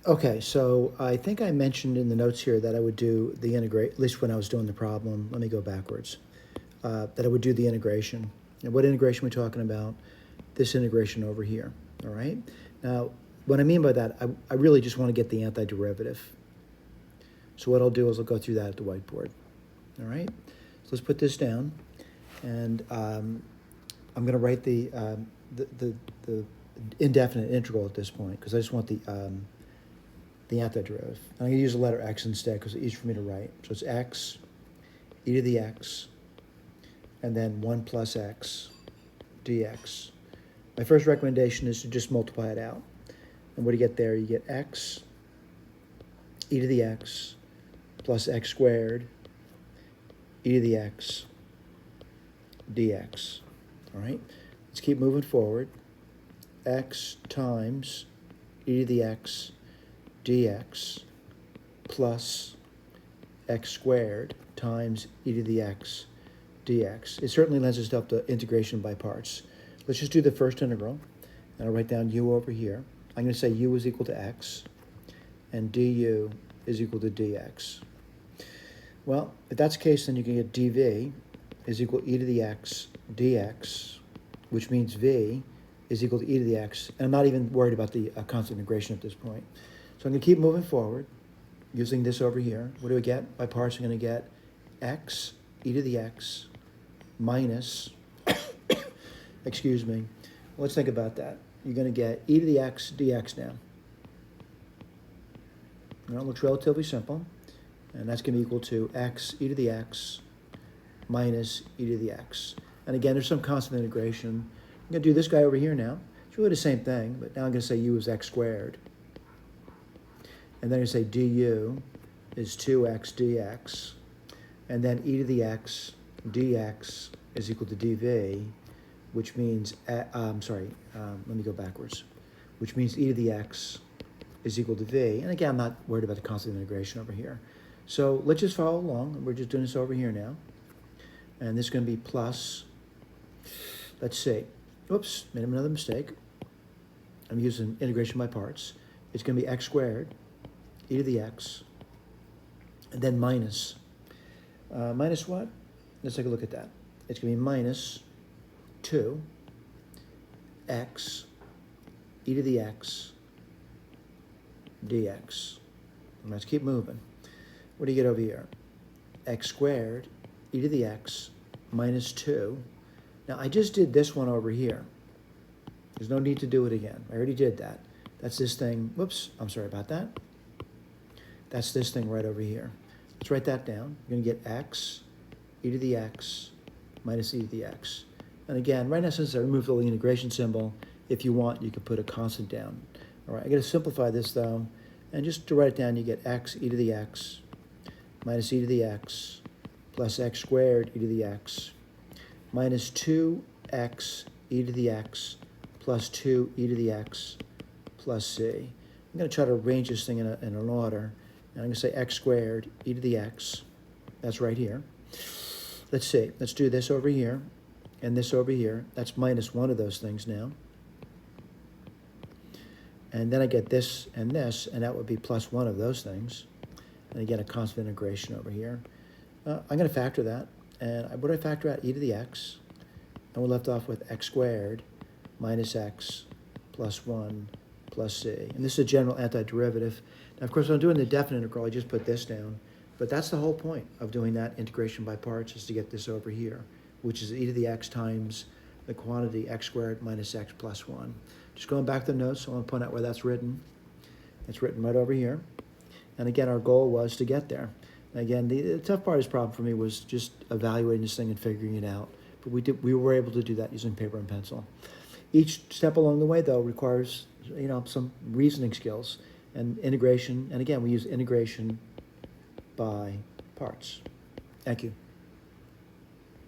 Okay, so I think I mentioned in the notes here that I would do the integrate, at least when I was doing the problem. Let me go backwards. That I would do the integration. And what integration are we talking about? This integration over here, all right? Now, what I mean by that, I really just want to get the antiderivative. So what I'll do is I'll go through that at the whiteboard, all right? So let's put this down, and I'm going to write the indefinite integral at this point, because I just want the antiderivative. I'm going to use the letter x instead because it's easier for me to write. So it's x, e to the x, and then 1 plus x dx. My first recommendation is to just multiply it out. And what do you get there? You get x, e to the x, plus x squared, e to the x, dx. All right? Let's keep moving forward. X times e to the x dx plus x squared times e to the x dx. It certainly lends itself to integration by parts. Let's just do the first integral, and I'll write down u over here. I'm going to say u is equal to x, and du is equal to dx. Well, if that's the case, then you can get dv is equal to e to the x dx, which means v is equal to e to the x, and I'm not even worried about the constant integration at this point. So I'm going to keep moving forward using this over here. What do we get? By parts, I'm going to get x e to the x minus, excuse me, let's think about that. You're going to get e to the x dx now. Well, it looks relatively simple, and that's going to be equal to x e to the x minus e to the x. And again, there's some constant integration. I'm going to do this guy over here now. It's really the same thing, but now I'm going to say u is x squared. And then I'm going to say du is 2x dx. And then e to the x dx is equal to dv, which means, let me go backwards, which means e to the x is equal to v. And again, I'm not worried about the constant integration over here. So let's just follow along. We're just doing this over here now. And this is going to be plus, let's see, oops, made another mistake. I'm using integration by parts. It's going to be x squared, e to the x, and then minus. Minus what? Let's take a look at that. It's going to be minus 2 x e to the x dx. And let's keep moving. What do you get over here? X squared e to the x minus 2. Now, I just did this one over here. There's no need to do it again. I already did that. That's this thing. Whoops, I'm sorry about that. That's this thing right over here. Let's write that down. You're going to get x e to the x minus e to the x. And again, right now, since I removed the integration symbol, if you want, you could put a constant down. All right, I got to simplify this, though. And just to write it down, you get x e to the x minus e to the x plus x squared e to the x minus 2x e to the x plus 2 e to the x plus c. I'm going to try to arrange this thing in an order. And I'm going to say x squared e to the x. That's right here. Let's see. Let's do this over here and this over here. That's minus one of those things now. And then I get this, and that would be plus one of those things. And again, a constant integration over here. I'm going to factor that. And what do I factor out? E to the x. And we're left off with x squared minus x plus 1 plus c. And this is a general antiderivative. Now, of course, when I'm doing the definite integral, I just put this down. But that's the whole point of doing that integration by parts, is to get this over here, which is e to the x times the quantity x squared minus x plus 1. Just going back to the notes, I want to point out where that's written. It's written right over here. And again, our goal was to get there. And again, the tough part of this problem for me was just evaluating this thing and figuring it out. But we were able to do that using paper and pencil. Each step along the way, though, requires some reasoning skills and integration. And again, we use integration by parts. Thank you.